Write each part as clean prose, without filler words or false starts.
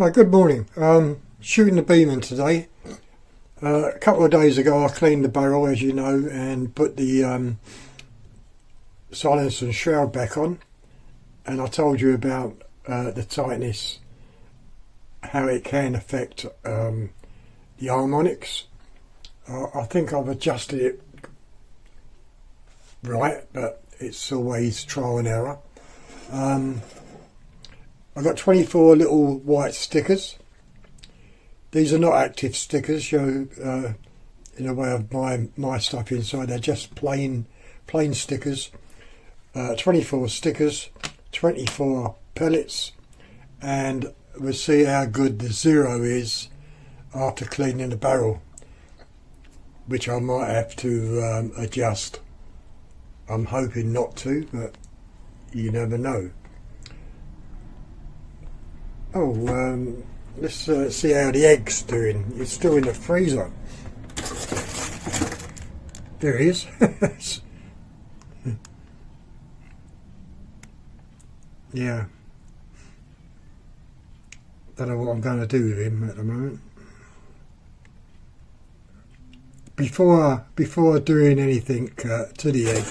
Right, good morning. Shooting the Beeman today. A couple of days ago I cleaned the barrel, as you know, and put the silencer and shroud back on, and I told you about the tightness, how it can affect the harmonics. I think I've adjusted it right, but it's always trial and error. I've got 24 little white stickers. These are not active stickers, in a way of my stuff inside. They're just plain stickers. 24 stickers, 24 pellets, and we'll see how good the zero is after cleaning the barrel, which I might have to adjust. I'm hoping not to, but you never know. Let's see how the egg's doing. It's still in the freezer. There he is. Yeah. Don't know what I'm going to do with him at the moment. Before doing anything to the egg,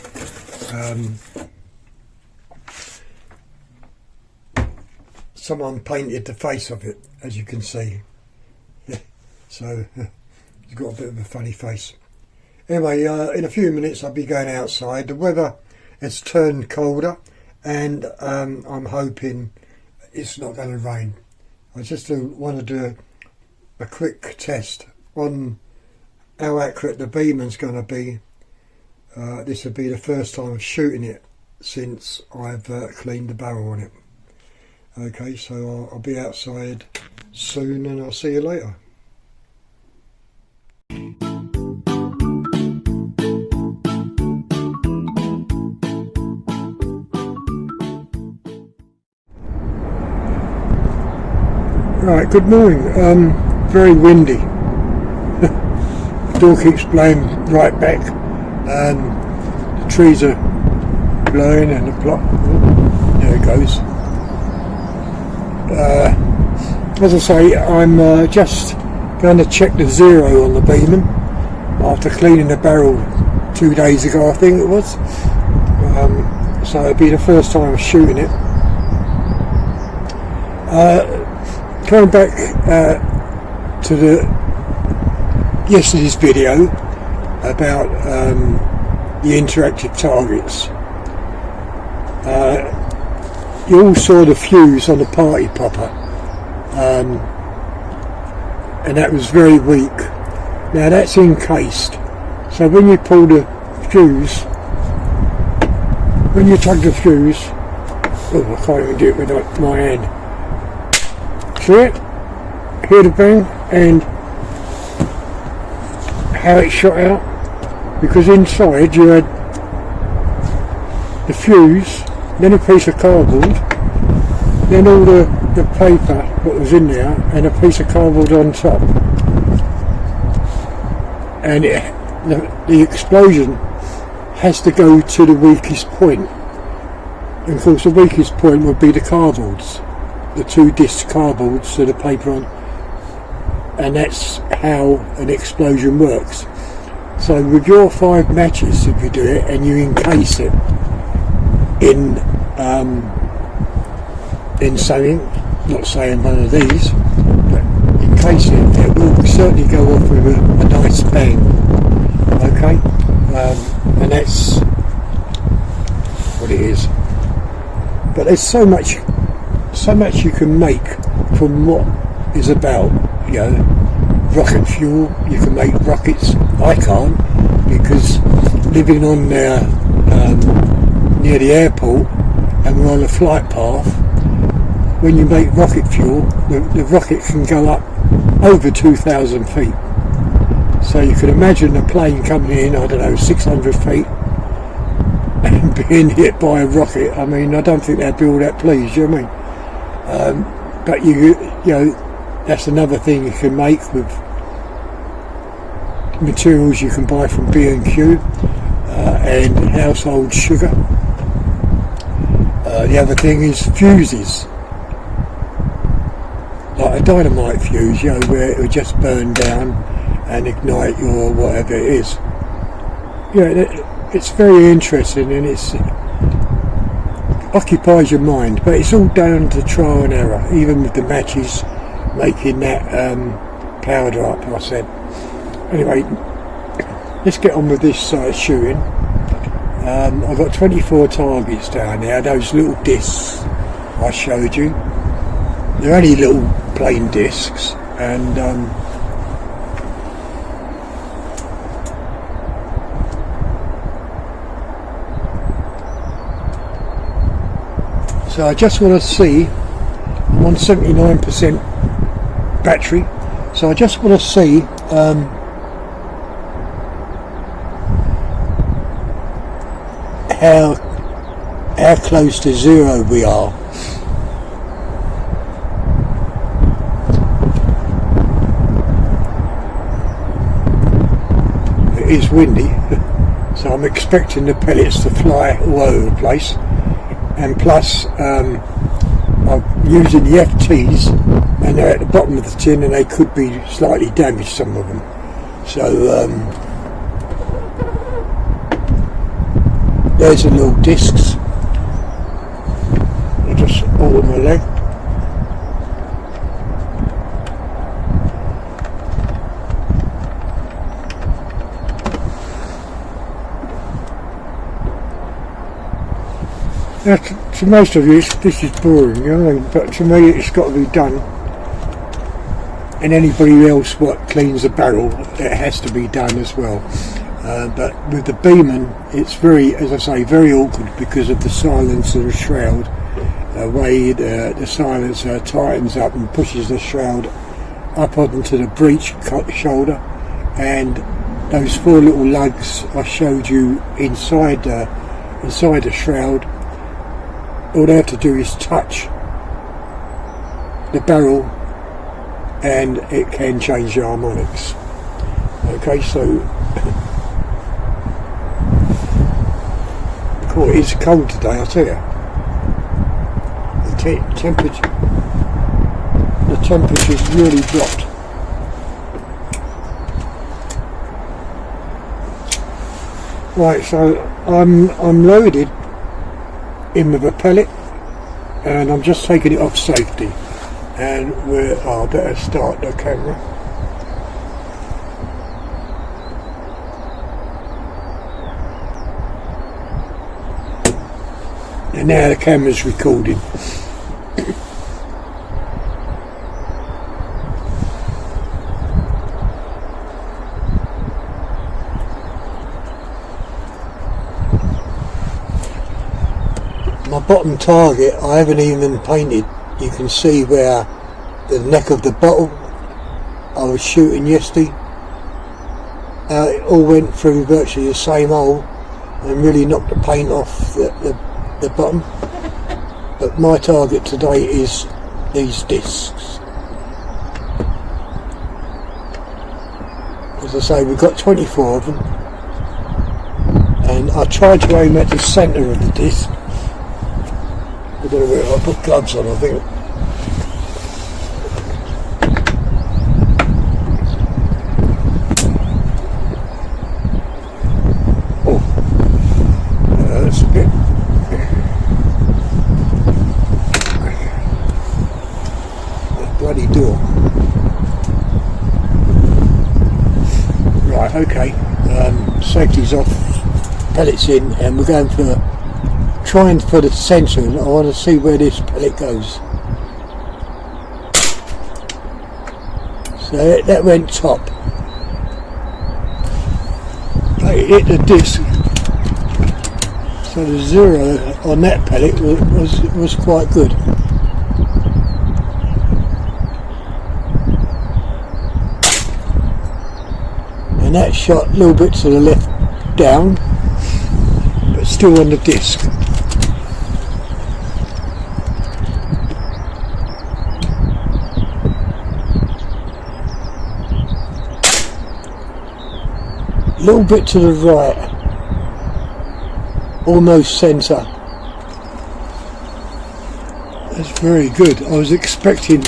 someone painted the face of it, as you can see. So he's got a bit of a funny face. Anyway, in a few minutes I'll be going outside. The weather has turned colder, and I'm hoping it's not going to rain. I just want to do a quick test on how accurate the Beeman's going to be. This will be the first time of shooting it since I've cleaned the barrel on it. Okay, so I'll be outside soon, and I'll see you later. Right, good morning. Very windy. The door keeps blowing right back. The trees are blowing, and the plot. There it goes. As I say, I'm just going to check the zero on the Beeman after cleaning the barrel 2 days ago, I think it was. So it'll be the first time shooting it. Coming back to yesterday's video about the interactive targets. You all saw the fuse on the party popper, and that was very weak. Now that's encased, so when you pull the fuse, when you tug the fuse, oh, I can't even do it with my hand. See it? Hear the bang, and how it shot out, because inside you had the fuse, then a piece of cardboard, then all the paper that was in there, and a piece of cardboard on top. And the explosion has to go to the weakest point. And of course the weakest point would be the cardboards, the 2 disc cardboards with the paper on. And that's how an explosion works. So with your 5 matches, if you do it and you encase it in something, not saying one of these, but encase it will certainly go off with a nice bang. Okay, and that's what it is. But there's so much you can make from what is about, rocket fuel. You can make rockets. I can't, because living on there near the airport, and we're on a flight path. When you make rocket fuel, the rocket can go up over 2,000 feet. So you can imagine a plane coming in, I don't know, 600 feet, and being hit by a rocket. I mean, I don't think they'd be all that pleased, you know what I mean? But you know, that's another thing you can make with materials you can buy from B&Q and household sugar. The other thing is fuses. Like a dynamite fuse, you know, where it would just burn down and ignite your whatever it is. Yeah, it's very interesting, and it's occupies your mind, but it's all down to trial and error, even with the matches making that powder up, I said. Anyway, let's get on with this shooting. I've got 24 targets down there, those little discs I showed you. They're only little plain discs, and so I just want to see, I'm on 79% battery, so I just want to see how close to zero we are. It is windy, so I'm expecting the pellets to fly all over the place, and plus I'm using the FTs, and they're at the bottom of the tin, and they could be slightly damaged, some of them. So there's the little discs. I'll just alter my leg. Now, to most of you, this is boring, you know, but to me it's got to be done. And anybody else what cleans a barrel, it has to be done as well. But with the Beeman, it's very, as I say, very awkward because of the silencer and shroud. The way the silencer tightens up and pushes the shroud up onto the breech shoulder, and those four little lugs I showed you inside the shroud. All they have to do is touch the barrel, and it can change the harmonics. Okay, so cool, it is cold today, I'll tell you. The temperature's really dropped. Right, so I'm loaded in with a pellet, and I'm just taking it off safety, and I better start the camera. And now the camera's recording. My bottom target I haven't even painted. You can see where the neck of the bottle I was shooting yesterday, it all went through virtually the same hole and really knocked the paint off the bottom. But my target today is these discs. As I say, we've got 24 of them, and I tried to aim at the centre of the disc. I don't know where I put gloves on, I think. Oh, that's a bit. That bloody door. Right, okay. Safety's off, pellets in, and we're going for trying for the centre. I want to see where this pellet goes. So that went top. It hit the disc. So the zero on that pellet was quite good. And that shot a little bit to the left down, but still on the disc. A little bit to the right, almost centre. That's very good. I was expecting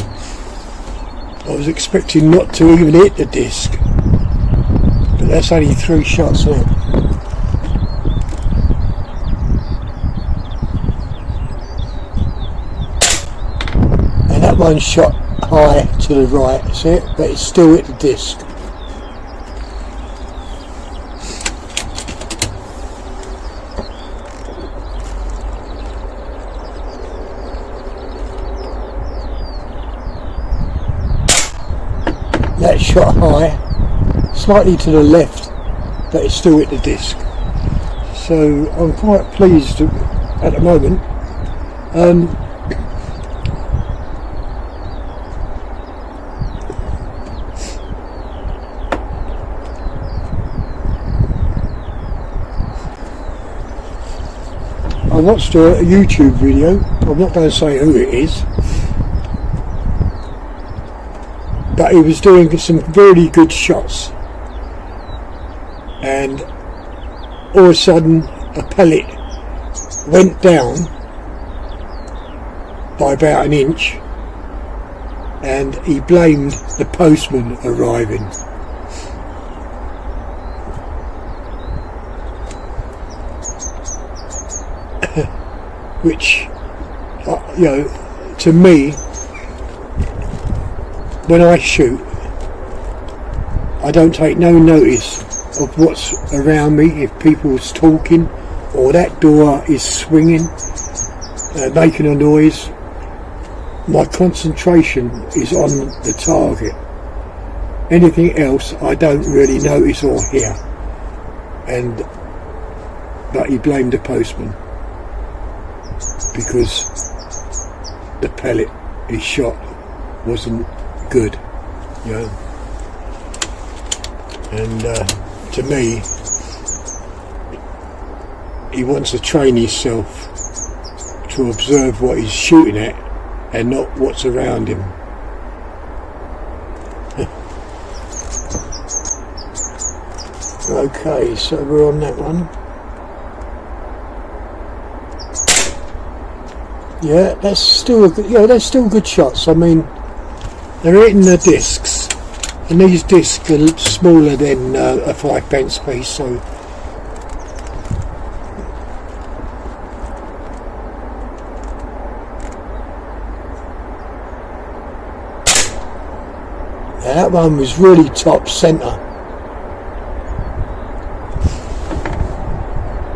I was expecting not to even hit the disc, but that's only 3 shots in it. And that one shot high to the right, see it? But it's still hit the disc. That shot high, slightly to the left, but it's still hit the disc. So I'm quite pleased at the moment. I watched a YouTube video, I'm not going to say who it is, but he was doing some really good shots, and all of a sudden a pellet went down by about an inch, and he blamed the postman arriving. Which, you know, to me, when I shoot, I don't take no notice of what's around me. If people's talking or that door is swinging, making a noise, my concentration is on the target. Anything else I don't really notice or hear. But he blamed the postman because the pellet he shot wasn't good, you know. And to me, he wants to train himself to observe what he's shooting at and not what's around him. Okay, so we're on that one. Yeah, that's still they're still good shots. I mean, they're hitting the discs, and these discs are smaller than a 5p piece, so now that one was really top centre.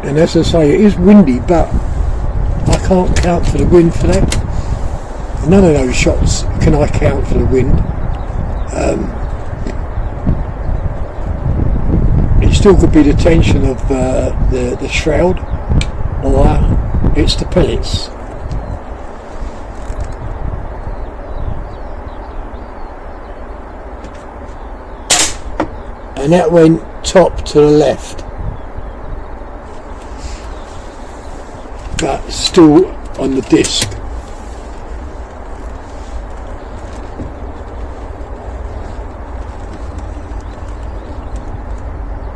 And as I say, it is windy, but I can't count for the wind for that. None of those shots can I count for the wind. It still could be the tension of the shroud, or it's the pellets. And that went top to the left, but still on the disc.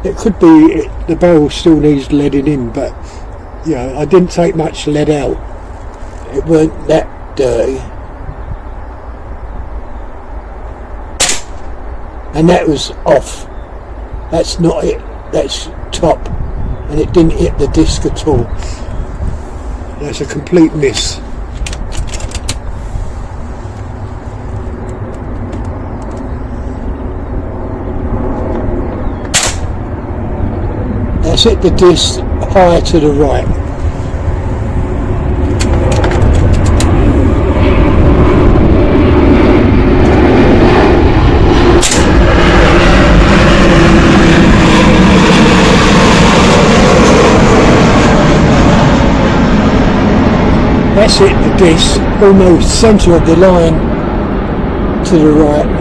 It could be the barrel still needs leading in, but you know, I didn't take much lead out. It weren't that dirty. And that was off. That's not it. That's top. And it didn't hit the disc at all. That's a complete miss. That's hit the disc higher to the right. That's hit the disc almost centre of the line to the right.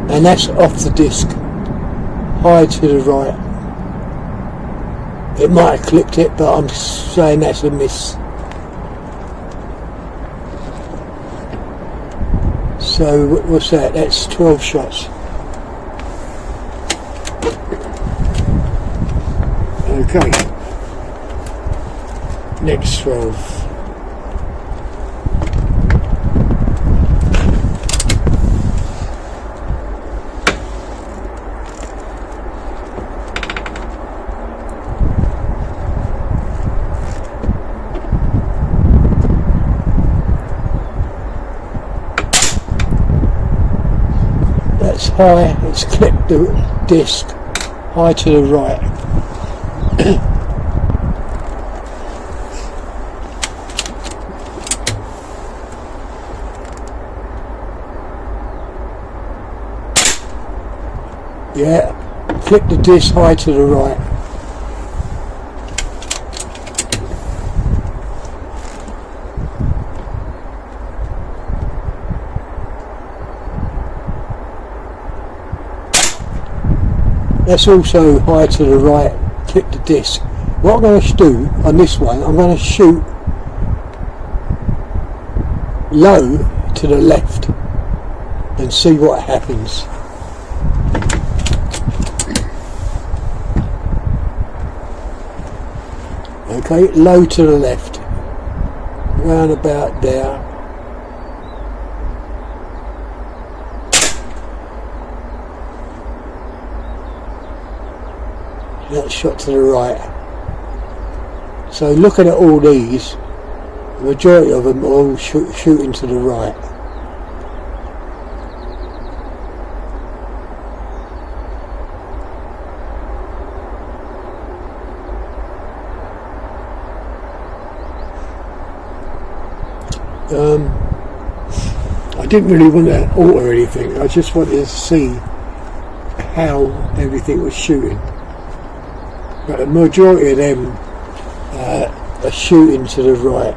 And that's off the disc, high to the right. It might have clipped it, but I'm saying that's a miss. So what's that? That's 12 shots. Okay, next 12. That's high, it's clipped the disc high to the right. Yeah, clip the disc high to the right. That's also high to the right, clip the disc. What I'm going to do on this one, I'm going to shoot low to the left and see what happens. Okay, low to the left, round about there. That shot to the right. So looking at all these, the majority of them are all shooting to the right. I didn't really want to alter anything, I just wanted to see how everything was shooting. But the majority of them are shooting to the right.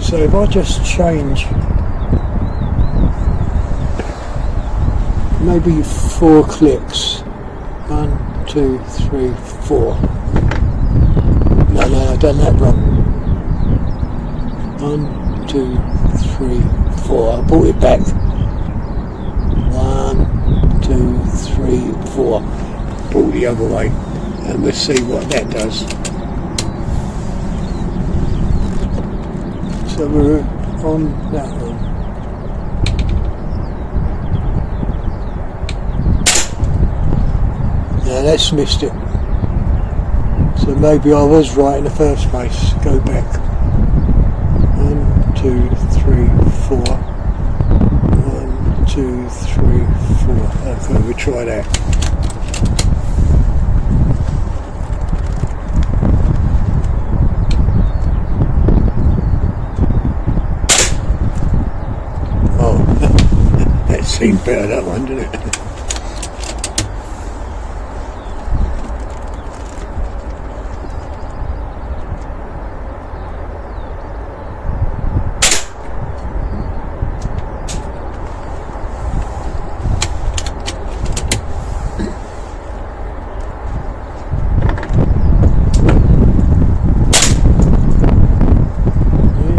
So if I just change maybe 4 clicks, 1, 2, 3, 4. No, I've done that wrong. 1, 2, 3, 4. I brought it back. 1, 2, 3, 4. Brought the other way, and we'll see what that does. So we're on that one. Now that's missed it. So maybe I was right in the first place. Go back. 1, 2, 3, 4. 1, 2, 3, 4. Okay, we'll try that. Oh, that seemed better, that one, didn't it?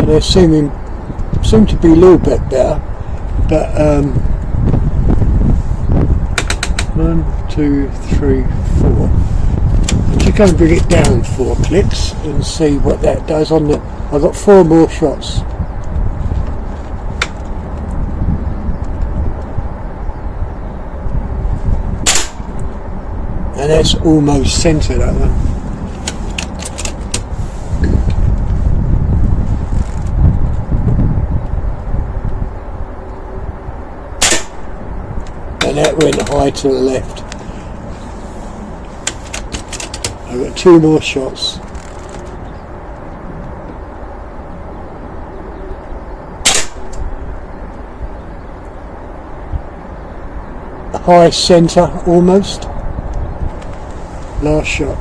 They seem to be a little bit better, but 1, 2, 3, 4. I'm just going to bring it down 4 clicks and see what that does on the. I've got 4 more shots. And that's almost centre, that one. And that went high to the left. I've got 2 more shots. High centre almost. Last shot.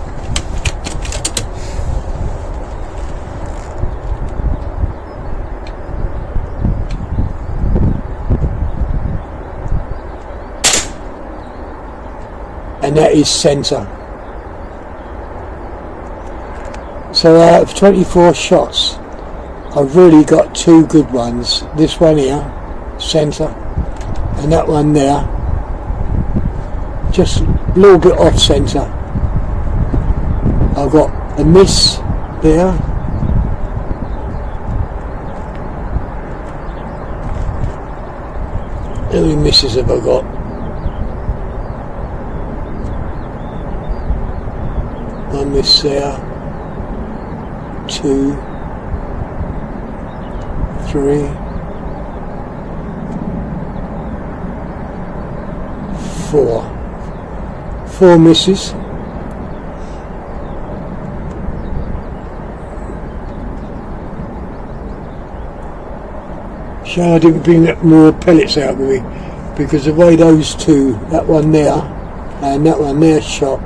And that is centre. So out of 24 shots, I've really got two good ones. This one here, centre, and that one there, just a little bit off centre. I've got a miss there. How many misses have I got? One miss there, 2, 3, 4. 4 misses. So I didn't bring more pellets out with me, because the way those two, that one there and that one there shot,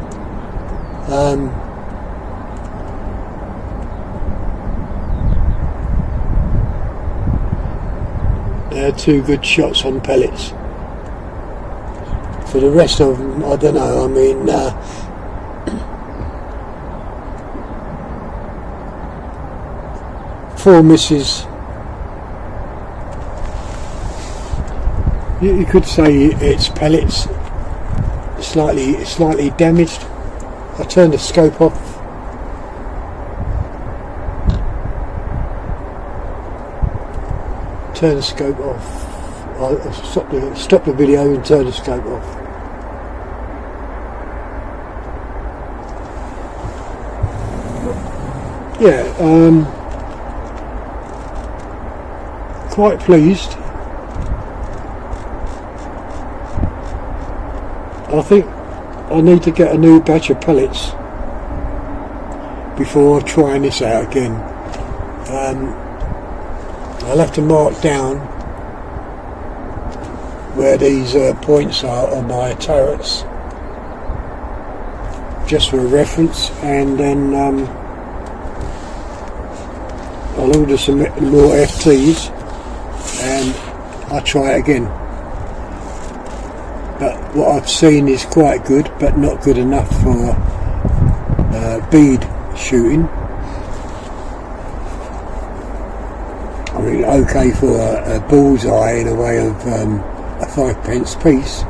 they're two good shots on pellets. For the rest of them, I don't know. I mean, 4 misses. You could say it's pellets, slightly damaged. I turned the scope off. Turn the scope off. I stop the video and turn the scope off. Yeah, quite pleased. I think I need to get a new batch of pellets before trying this out again. I'll have to mark down where these points are on my turrets, just for a reference, and then I'll order some more FTs and I'll try it again. But what I've seen is quite good, but not good enough for bead shooting. I mean, okay for a bullseye in a way of a 5p piece.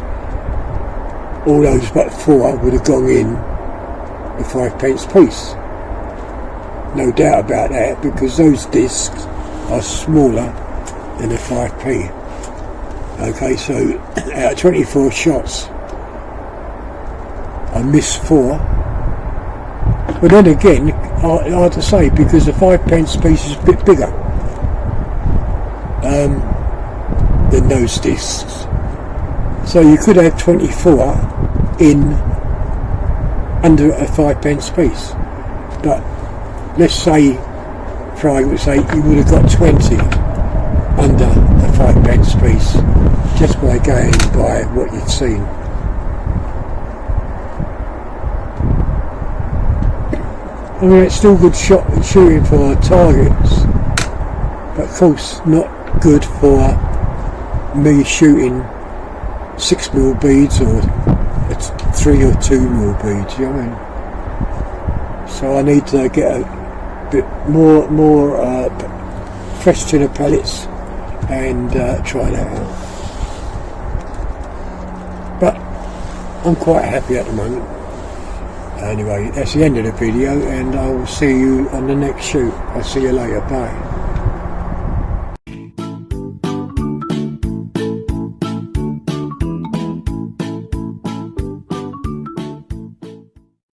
All those but 4 would have gone in a 5p piece. No doubt about that, because those discs are smaller than a 5p. Okay, so out of 24 shots, I missed 4. But then again, hard to say, because the 5p piece is a bit bigger than those discs. So you could have 24 in under a 5p piece. But let's say, for argument's sake, you would have got 20 under a 5p piece, just by going by what you'd seen. I mean, it's still good shooting for targets, but of course not good for me shooting 6mm beads or 3 or 2mm beads, you know what I mean? So I need to get a bit more fresh tin of pellets and try that out. But I'm quite happy at the moment. Anyway, that's the end of the video, and I will see you on the next shoot. I'll see you later. Bye.